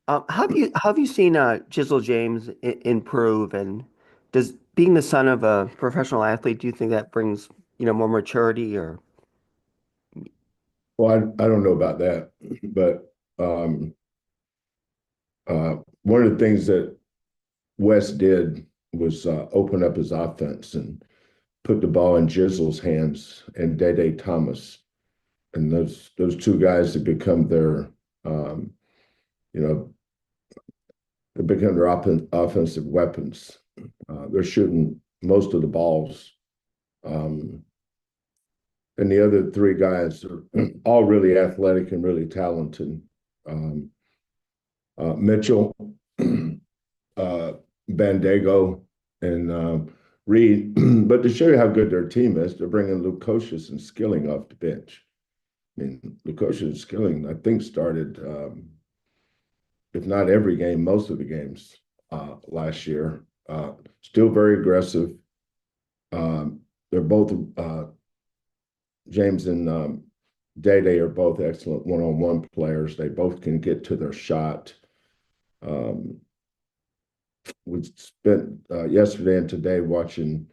How have you seen Jizzle James improve? And does being the son of a professional athlete, do you think that brings more maturity? Or Well, I don't know about that, but one of the things that Wes did was open up his offense and put the ball in Jizzle's hands and Day Thomas, and those two guys have become their um, you know they become their offensive weapons. They're shooting most of the balls, um, and the other three guys are all really athletic and really talented. Um, Mitchell, uh, Bandego, and Reed. But to show you how good their team is, they're bringing Lukosius and Skilling off the bench. I mean, Lukosius and Skilling, I think, started, if not every game, most of the games last year. Still very aggressive. They're both, James and Day are both excellent one-on-one players. They both can get to their shot. Um, we spent yesterday and today watching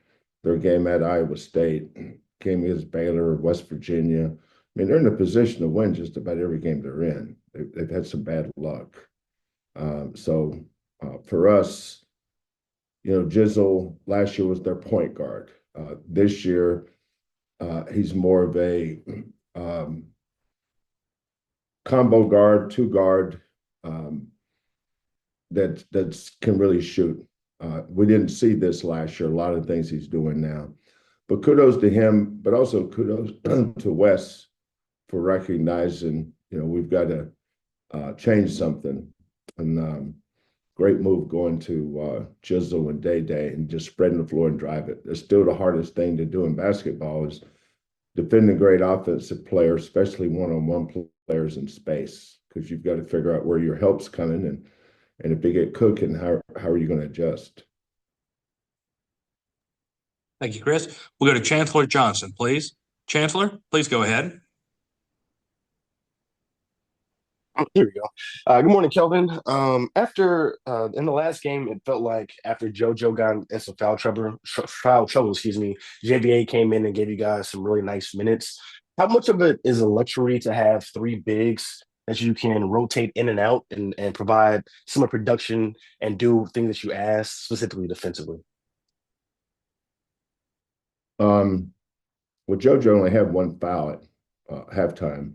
their game at Iowa State, game against Baylor, West Virginia. I mean, they're in a position to win just about every game they're in. They've had some bad luck. For us, Jizzle last year was their point guard. This year, he's more of a um, combo guard, two guard. That can really shoot. We didn't see this last year. A lot of things he's doing now, but kudos to him. But also kudos to Wes for recognizing we've got to change something. And great move going to Jizzle and Day and just spreading the floor and drive it. It's still the hardest thing to do in basketball is defending great offensive players, especially one-on-one players in space, because you've got to figure out where your help's coming and if they get cooking, how are you going to adjust? Thank you, Chris. We'll go to Chancellor Johnson, please. Chancellor, please go ahead. Oh, here we go. Good morning, Kelvin. After in the last game, it felt like after JoJo got in some foul trouble, excuse me, JVA came in and gave you guys some really nice minutes. How much of it is a luxury to have three bigs that you can rotate in and out and provide similar production and do things that you ask, specifically defensively? Um, well, JoJo only had one foul at halftime,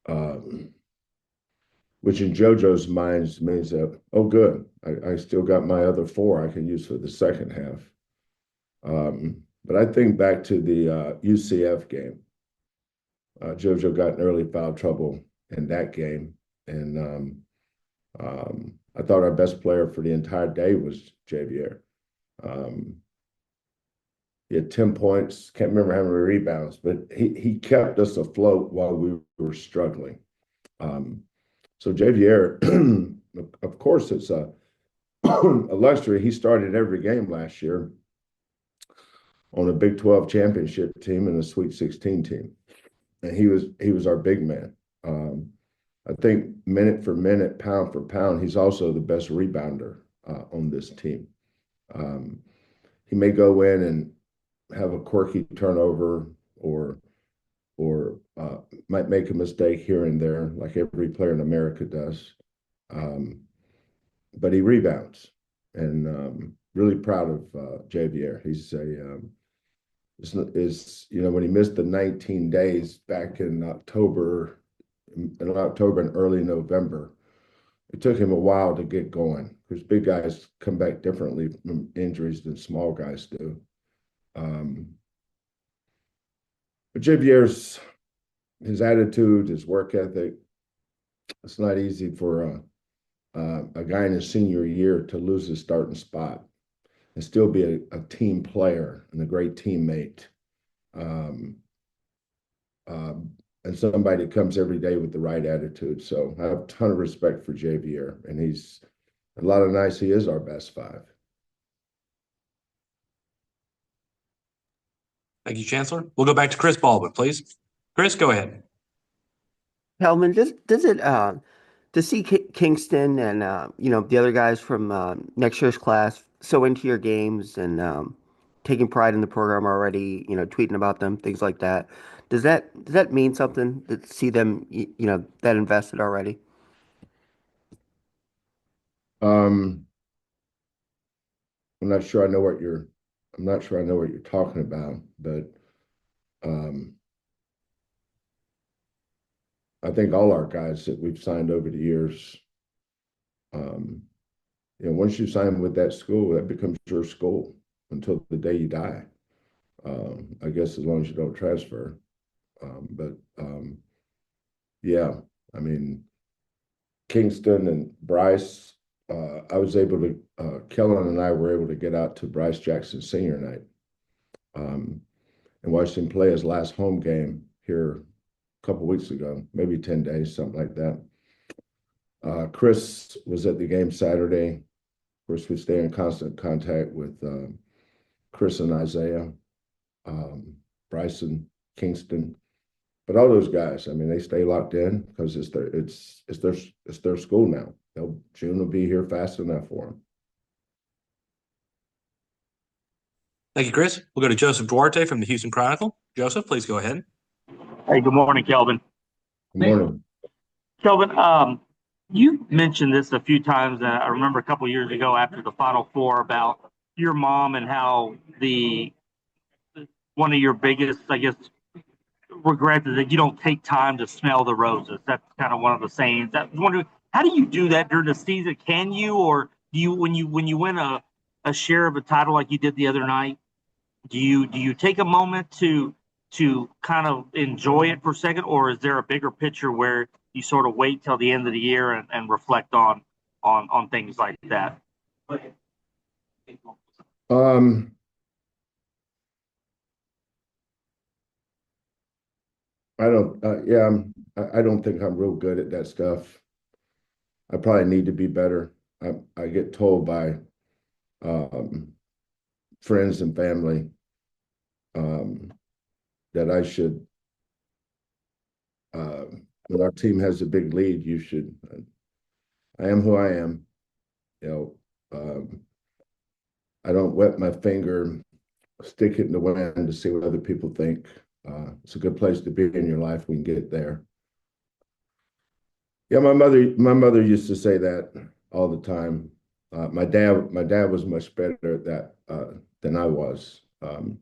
um, which in JoJo's mind means that, oh, good, I still got my other four I can use for the second half. But I think back to the UCF game. JoJo got in early foul trouble in that game, and I thought our best player for the entire day was Javier. Um, he had 10 points, can't remember how many rebounds, but he kept us afloat while we were struggling. Um, so Javier, of course, it's a luxury. He started every game last year on a Big 12 championship team and a Sweet 16 team. And he was our big man. I think minute for minute, pound for pound, he's also the best rebounder on this team. Um, he may go in and have a quirky turnover or might make a mistake here and there, like every player in America does. Um, but he rebounds, and really proud of Javier. He's a when he missed the 19 days back in October and early November. It took him a while to get going because big guys come back differently from injuries than small guys do. Um, but Javier's his attitude, his work ethic. It's not easy for a guy in his senior year to lose his starting spot and still be a team player and a great teammate. Um, and somebody that comes every day with the right attitude. So I have a ton of respect for Javier, and he's a lot of nights he is our best five. Thank you, Chancellor. We'll go back to Chris Baldwin, please. Chris, go ahead. Kelvin, does to see Kingston and the other guys from next year's class so into your games and taking pride in the program already, tweeting about them, things like that. Does that mean something to see them that invested already? Um, I'm not sure I know what you're talking about, but um, I think all our guys that we've signed over the years, um, once you sign with that school, that becomes your school until the day you die. I guess as long as you don't transfer. But yeah, I mean, Kingston and Bryce, I was able to, Kellen and I were able to get out to Bryce Jackson's senior night and watched him play his last home game here a couple weeks ago, maybe 10 days, something like that. Chris was at the game Saturday. Of course, we stay in constant contact with Chris and Isaiah, Bryson, Kingston, but all those guys. I mean, they stay locked in because it's their school now. June will be here fast enough for them. Thank you, Chris. We'll go to Joseph Duarte from the Houston Chronicle. Joseph, please go ahead. Hey, good morning, Kelvin. Good morning. Kelvin, you mentioned this a few times. I remember a couple of years ago after the Final Four about your mom and how one of your biggest, I guess, regrets is that you don't take time to smell the roses. That's kind of one of the sayings. I was wondering, how do you do that during the season? Can you, or do you, when you win a share of a title like you did the other night, do you take a moment to kind of enjoy it for a second, or is there a bigger picture where you sort of wait till the end of the year and reflect on things like that? I don't. Yeah, I don't think I'm real good at that stuff. I probably need to be better. I get told by um, friends and family um, that I should. When our team has a big lead, you should. I am who I am. You know, I don't wet my finger, stick it in the wind to see what other people think. It's a good place to be in your life when you get there. Yeah, my mother used to say that all the time. My dad was much better at that than I was, and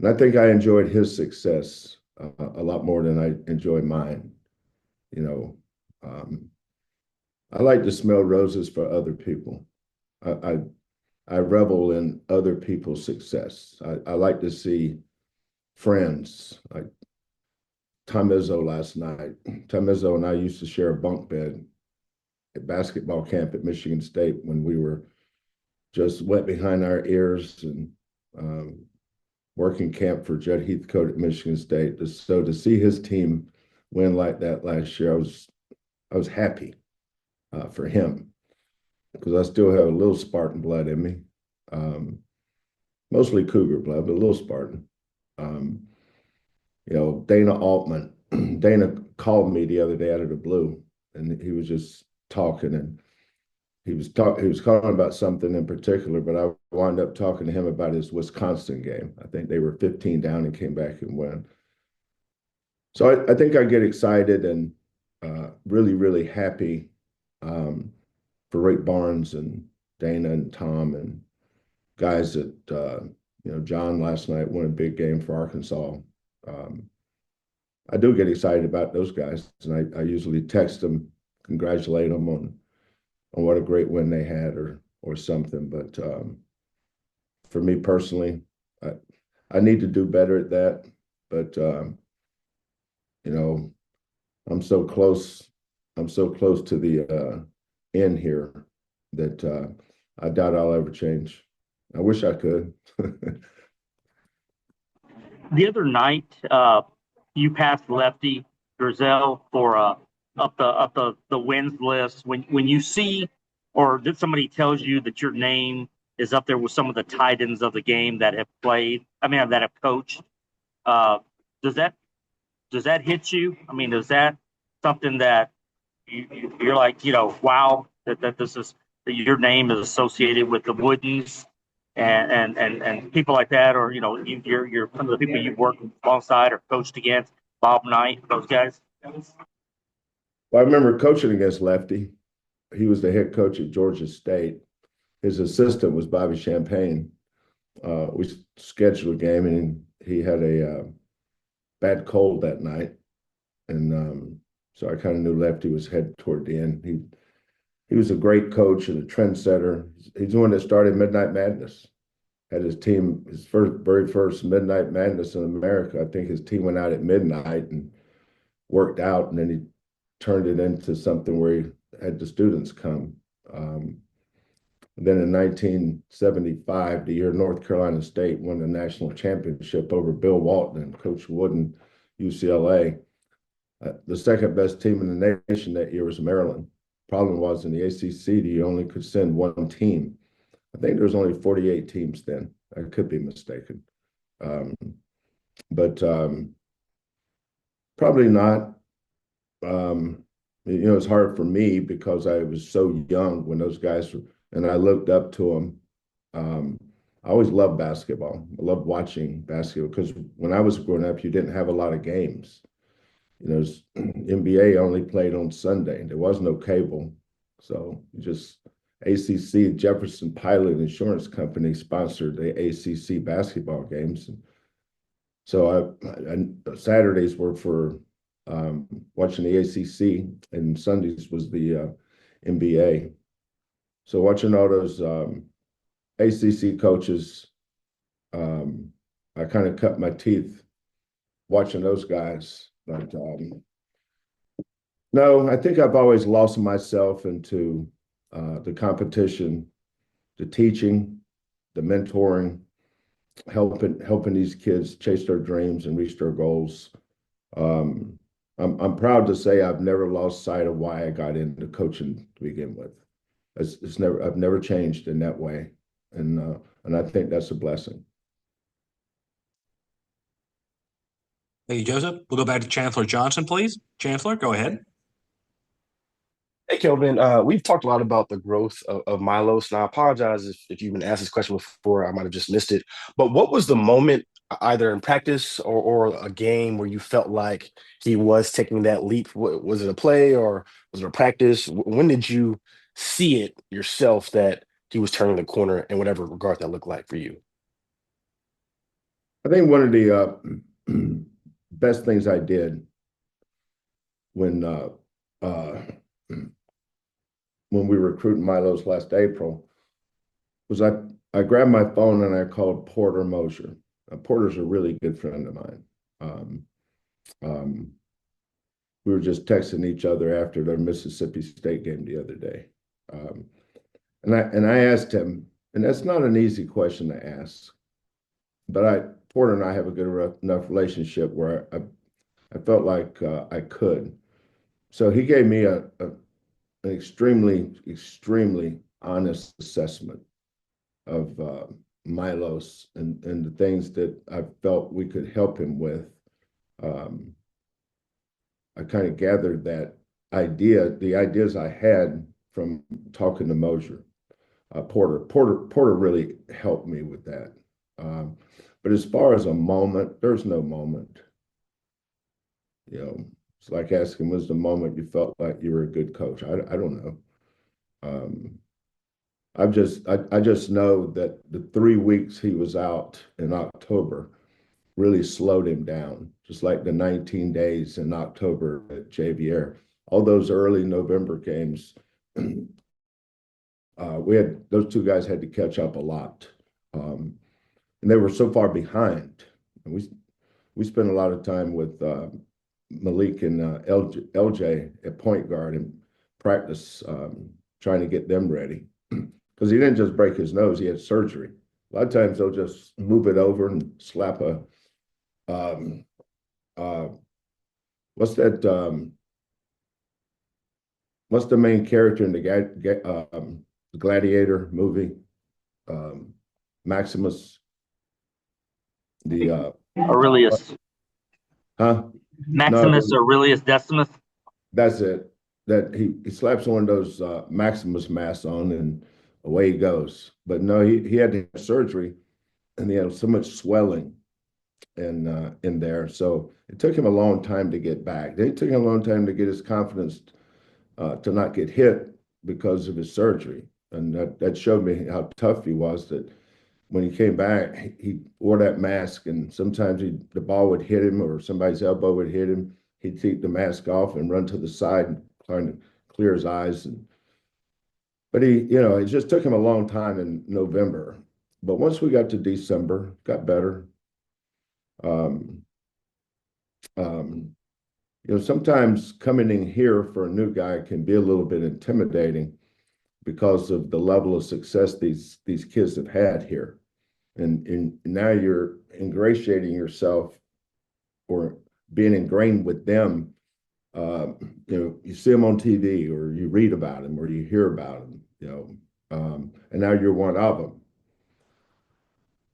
I think I enjoyed his success a lot more than I enjoy mine. You know, um, I like to smell roses for other people. I, I I revel in other people's success. I like to see friends like Tom Izzo last night. Tom Izzo and I used to share a bunk bed at basketball camp at Michigan State when we were just wet behind our ears and um, working camp for Judd Heathcote at Michigan State. So to see his team win like that last year, I was happy for him because I still have a little Spartan blood in me, mostly Cougar blood, but a little Spartan. Um, Dana Altman. Dana called me the other day out of the blue, and he was just talking, and he was calling about something in particular, but I wound up talking to him about his Wisconsin game. I think they were 15 down and came back and won. So I think I get excited and really, really happy for Rick Barnes and Dana and Tom and guys that John last night won a big game for Arkansas. I do get excited about those guys, and I usually text them, congratulate them on what a great win they had or something. But for me personally, I need to do better at that. But I'm so close. I'm so close to the end here that I doubt I'll ever change. I wish I could. The other night, you passed Lefty Drizel for up the wins list. When you see or that somebody tells you that your name is up there with some of the tight ends of the game that have played, I mean that have coached, uh, does that hit you? I mean, is that something that you're like, wow, that this is that your name is associated with the Woodens and people like that, or you're some of the people you worked alongside or coached against, Bob Knight, those guys. Well, I remember coaching against Lefty. He was the head coach at Georgia State. His assistant was Bobby Champagne. We scheduled a game, and he had a bad cold that night, and so I kind of knew Lefty was headed toward the end. He was a great coach and a trendsetter. He's the one that started Midnight Madness. Had his team, his very first Midnight Madness in America. I think his team went out at midnight and worked out, and then he turned it into something where he had the students come. Then in 1975, the year North Carolina State won the national championship over Bill Walton and Coach Wooden, UCLA. The second best team in the nation that year was Maryland. Problem was in the ACC, you only could send one team. I think there was only 48 teams then. I could be mistaken. But probably not. It's hard for me because I was so young when those guys were, and I looked up to them. I always loved basketball. I loved watching basketball because when I was growing up, you didn't have a lot of games. NBA only played on Sunday. There was no cable. So just ACC, Jefferson Pilot Insurance Company sponsored the ACC basketball games. So Saturdays were for watching the ACC, and Sundays was the NBA. So watching all those ACC coaches, I kind of cut my teeth watching those guys. But no, I think I've always lost myself into the competition, the teaching, the mentoring, helping these kids chase their dreams and reach their goals. I'm proud to say I've never lost sight of why I got into coaching to begin with. I've never changed in that way, and I think that's a blessing. Thank you, Joseph. We'll go back to Chancellor Johnson, please. Chancellor, go ahead. Hey, Kelvin, we've talked a lot about the growth of Milos, and I apologize if you've been asked this question before. I might have just missed it. But what was the moment, either in practice or a game, where you felt like he was taking that leap? Was it a play or was it a practice? When did you see it yourself that he was turning the corner in whatever regard that looked like for you? I think one of the best things I did when we were recruiting Milos last April was I grabbed my phone and I called Porter Mosier. Porter's a really good friend of mine. We were just texting each other after the Mississippi State game the other day. And I asked him, and that's not an easy question to ask, but Porter and I have a good enough relationship where I felt like I could. So he gave me an extremely, extremely honest assessment of Milos and the things that I felt we could help him with. I kind of gathered the ideas I had from talking to Mosier. Porter really helped me with that. But as far as a moment, there's no moment. It's like asking, was the moment you felt like you were a good coach? I don't know. I just know that the 3 weeks he was out in October really slowed him down, just like the 19 days in October at JVR. All those early November games, those two guys had to catch up a lot, and they were so far behind. And we spent a lot of time with Malik and LJ at point guard and practice, trying to get them ready, because he didn't just break his nose; he had surgery. A lot of times they'll just move it over and slap a what's the main character in the Gladiator movie? Maximus. Aurelius. Huh? Maximus No, Aurelius Decimus. that's it. that he slaps one of those Maximus masks on and away he goes. But no, he had to have surgery, and he had so much swelling in there. So it took him a long time to get back. Then it took him a long time to get his confidence to not get hit because of his surgery. And that showed me how tough he was, that when he came back, he wore that mask, and sometimes the ball would hit him or somebody's elbow would hit him. He'd take the mask off and run to the side and trying to clear his eyes. But it just took him a long time in November. But once we got to December, got better. Um, um, sometimes coming in here for a new guy can be a little bit intimidating because of the level of success these kids have had here. And now you're ingratiating yourself or being ingrained with them. You see them on TV or you read about them or you hear about them, and now you're one of them.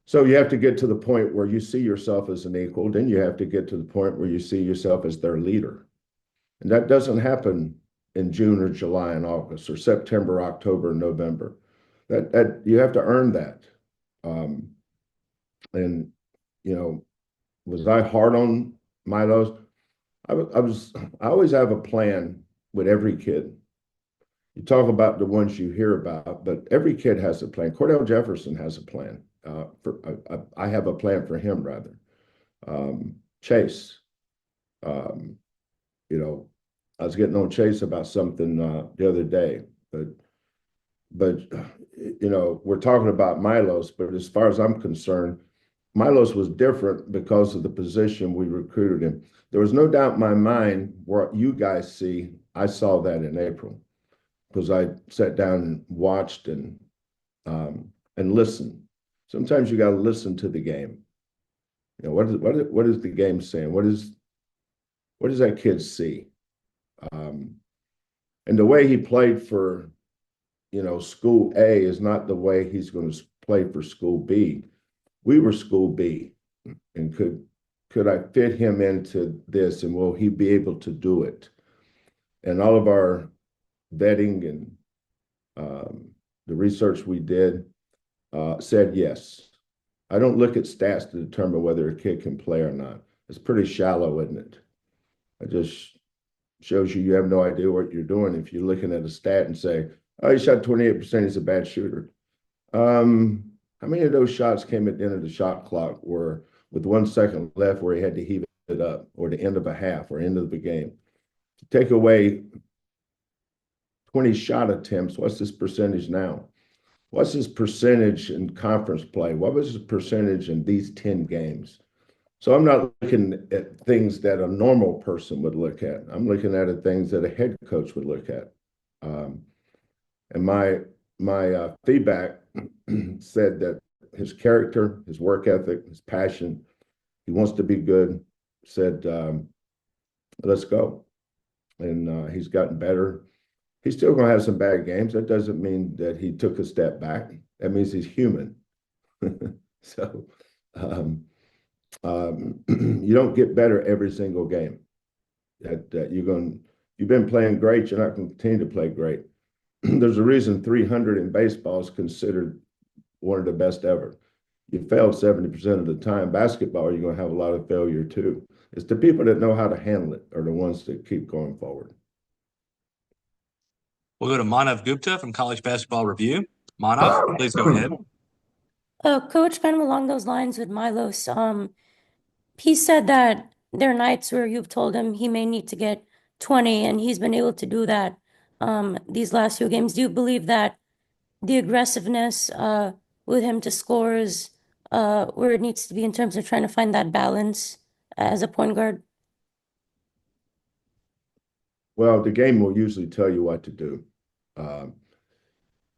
So you have to get to the point where you see yourself as an equal. Then you have to get to the point where you see yourself as their leader. And that doesn't happen in June or July and August or September, October, and November. That you have to earn that. And was I hard on Milos? I always have a plan with every kid. You talk about the ones you hear about, but every kid has a plan. Cordell Jefferson has a plan. I have a plan for him rather. Chase, I was getting on Chase about something the other day, but we're talking about Milos. But as far as I'm concerned, Milos was different because of the position we recruited him. There was no doubt in my mind what you guys see. I saw that in April because I sat down and watched and listened. Sometimes you got to listen to the game. What is the game saying? What does that kid see? And the way he played for, school A is not the way he's going to play for school B. We were school B, and could I fit him into this, and will he be able to do it? And all of our vetting and the research we did said yes. I don't look at stats to determine whether a kid can play or not. It's pretty shallow, isn't it? It just shows you have no idea what you're doing if you're looking at a stat and say, oh, he shot 28%, he's a bad shooter. How many of those shots came at the end of the shot clock where with 1 second left where he had to heave it up, or the end of a half or end of the game? To take away 20 shot attempts, what's his percentage now? What's his percentage in conference play? What was his percentage in these 10 games? So I'm not looking at things that a normal person would look at. I'm looking at things that a head coach would look at. And my feedback said that his character, his work ethic, his passion, he wants to be good, said, let's go. And he's gotten better. He's still going to have some bad games. That doesn't mean that he took a step back. That means he's human. So you don't get better every single game. You've been playing great. You're not going to continue to play great. There's a reason 300 in baseball is considered one of the best ever. You failed 70% of the time. Basketball, you're going to have a lot of failure too. It's the people that know how to handle it are the ones that keep going forward. We'll go to Manav Gupta from College Basketball Review. Manav, please go ahead. Coach, kind of along those lines with Milos, he said that there are nights where you've told him he may need to get 20, and he's been able to do that these last few games. Do you believe that the aggressiveness with him to score is where it needs to be in terms of trying to find that balance as a point guard? Well, the game will usually tell you what to do.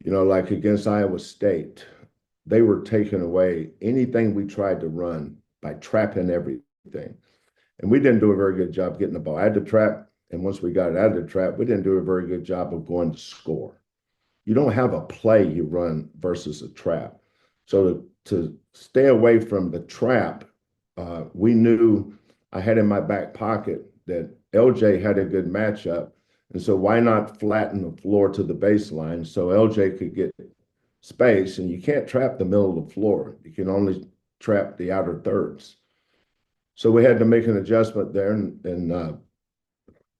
Like against Iowa State, they were taking away anything we tried to run by trapping everything. And we didn't do a very good job getting the ball out of the trap. And once we got it out of the trap, we didn't do a very good job of going to score. You don't have a play you run versus a trap. So to stay away from the trap, we knew I had in my back pocket that LJ had a good matchup. And so why not flatten the floor to the baseline so LJ could get space? And you can't trap the middle of the floor. You can only trap the outer thirds. So we had to make an adjustment there, and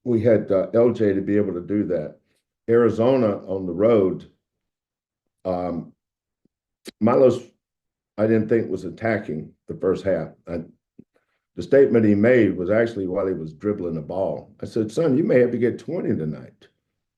we had LJ to be able to do that. Arizona on the road, Milos, I didn't think was attacking the first half. The statement he made was actually while he was dribbling the ball. I said, son, you may have to get 20 tonight.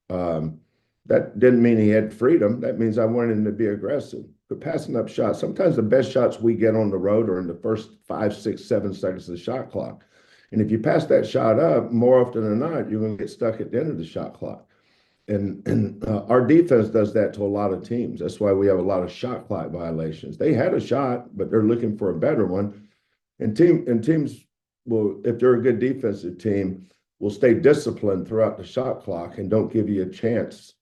That didn't mean he had freedom. That means I wanted him to be aggressive. But passing up shots, sometimes the best shots we get on the road are in the first 5, 6, 7 seconds of the shot clock. And if you pass that shot up, more often than not, you're going to get stuck at the end of the shot clock. And our defense does that to a lot of teams. That's why we have a lot of shot clock violations. They had a shot, but they're looking for a better one. And teams will, if they're a good defensive team, will stay disciplined throughout the shot clock and don't give you a chance.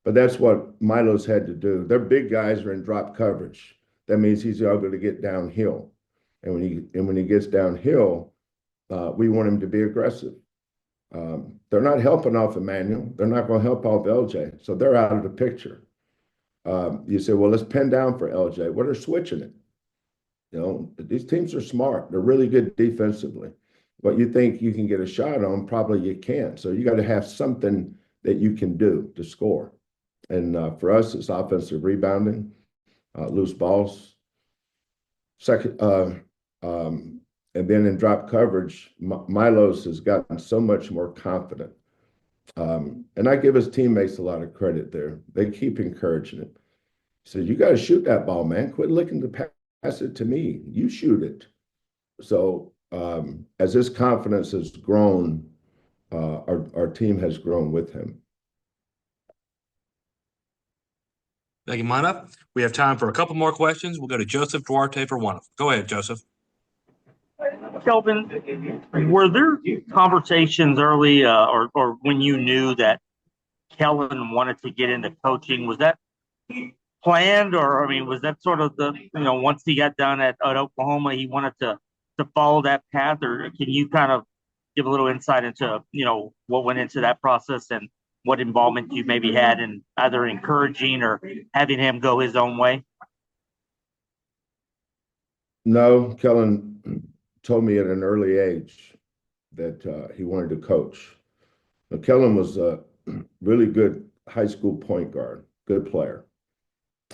But that's what Milo's had to do. Their big guys are in drop coverage. That means he's able to get downhill. And when he gets downhill, we want him to be aggressive. They're not helping off Emmanuel. They're not going to help off LJ. So they're out of the picture. You say, well, let's pin down for LJ. Well, they're switching it. You know, these teams are smart. They're really good defensively. What you think you can get a shot on, probably you can't. So you got to have something that you can do to score. And for us, it's offensive rebounding, loose balls. Second, and then in drop coverage, Milos has gotten so much more confident. And I give his teammates a lot of credit there. They keep encouraging him. So you got to shoot that ball, man. Quit looking to pass it to me. You shoot it. So as his confidence has grown, our team has grown with him. Thank you, Mana. We have time for a couple more questions. We'll go to Joseph Duarte for one of them. Go ahead, Joseph. Kelvin, were there conversations early or when you knew that Kelvin wanted to get into coaching? Was that planned, or I mean, was that sort of the once he got done at Oklahoma, he wanted to follow that path? Or can you kind of give a little insight into what went into that process and what involvement you maybe had in either encouraging or having him go his own way? No, Kellen told me at an early age that he wanted to coach. Now, Kellen was a really good high school point guard, good player.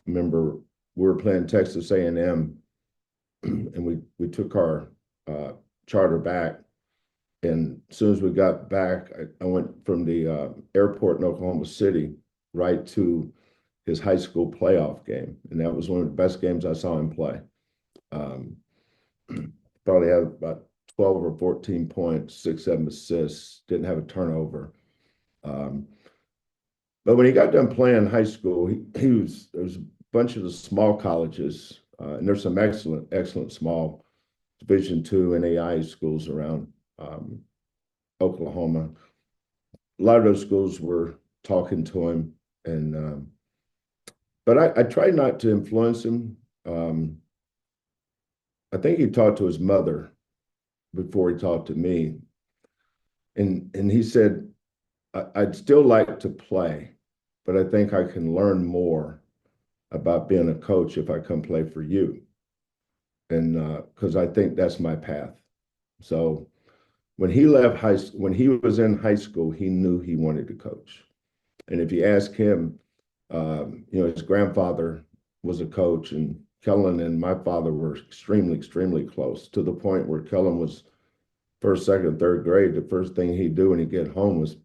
Remember, we were playing Texas A&M, and we took our charter back. And as soon as we got back, I went from the airport in Oklahoma City right to his high school playoff game. And that was one of the best games I saw him play. Probably had about 12 or 14 points, 6, 7 assists, didn't have a turnover. But when he got done playing high school, there was a bunch of the small colleges, and there's some excellent small Division II NAIA schools around Oklahoma. A lot of those schools were talking to him, and but I tried not to influence him. I think he talked to his mother before he talked to me, and he said, I'd still like to play, but I think I can learn more about being a coach if I come play for you. And because I think that's my path. So when he left when he was in high school, he knew he wanted to coach. And if you ask him, his grandfather was a coach, and Kellen and my father were extremely close, to the point where Kellen was first, second, third grade. The first thing he'd do when he'd get home was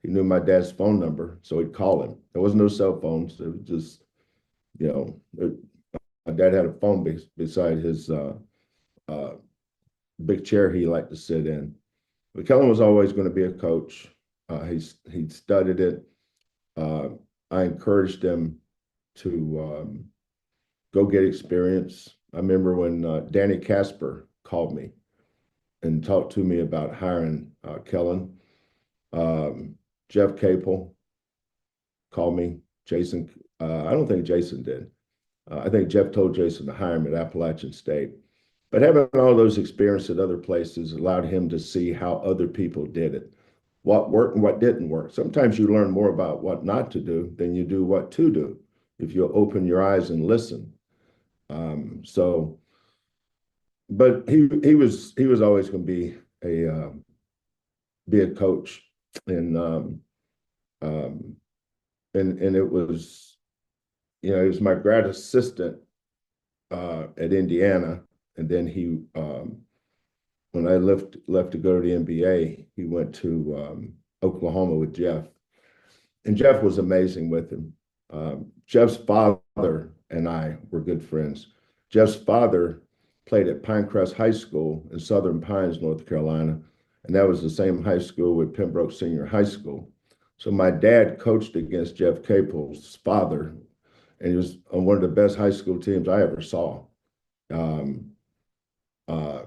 he knew my dad's phone number, so he'd call him. There was no cell phones. It was just, my dad had a phone beside his big chair he liked to sit in. But Kellen was always going to be a coach. He studied it. I encouraged him to go get experience. I remember when Danny Casper called me and talked to me about hiring Kellen. Jeff Capel called me. Jason, I don't think Jason did. I think Jeff told Jason to hire him at Appalachian State. But having all those experiences at other places allowed him to see how other people did it. what worked and what didn't work. Sometimes you learn more about what not to do than you do what to do if you open your eyes and listen. So, but he was always going to be a coach, and um, and it was, he was my grad assistant at Indiana, and then he when I left to go to the NBA, he went to Oklahoma with Jeff, and Jeff was amazing with him. Jeff's father and I were good friends. Jeff's father played at Pinecrest High School in Southern Pines, North Carolina, and that was the same high school with Pembroke Senior High School. So my dad coached against Jeff Capel's father, and he was on one of the best high school teams I ever saw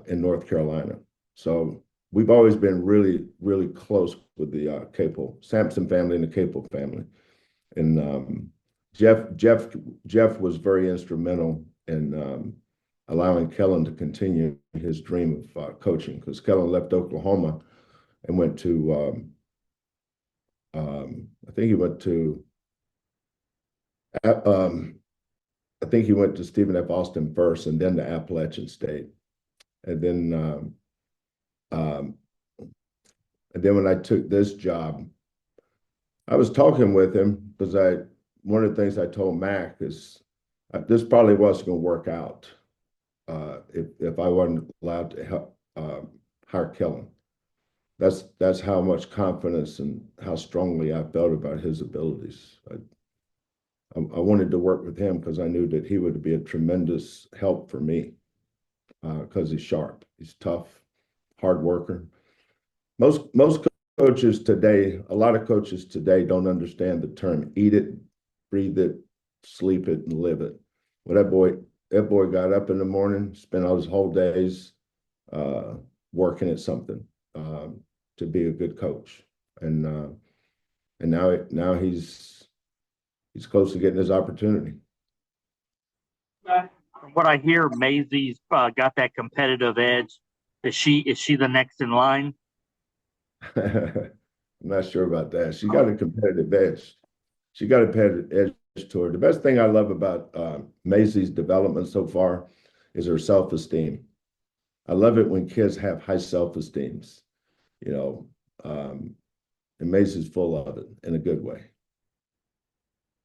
in North Carolina. So we've always been really, really close with the Capel Sampson family and the Capel family. And Jeff was very instrumental in allowing Kellen to continue his dream of coaching, because Kellen left Oklahoma and went to I think he went to I think he went to Stephen F. Austin first, and then to Appalachian State, and then when I took this job, I was talking with him because one of the things I told Mac is this probably wasn't going to work out if I wasn't allowed to help hire Kellen. That's how much confidence and how strongly I felt about his abilities. I wanted to work with him because I knew that he would be a tremendous help for me because he's sharp, he's tough, hard worker. Most coaches today, a lot of coaches today don't understand the term eat it, breathe it, sleep it, and live it. Well, that boy got up in the morning, spent all his whole days working at something to be a good coach, and now he's close to getting his opportunity. From what I hear, Maisie's got that competitive edge. Is she the next in line? I'm not sure about that. She got a competitive edge. She got a competitive edge to her. The best thing I love about Maisie's development so far is her self-esteem. I love it when kids have high self-esteems, and Maisie's full of it in a good way.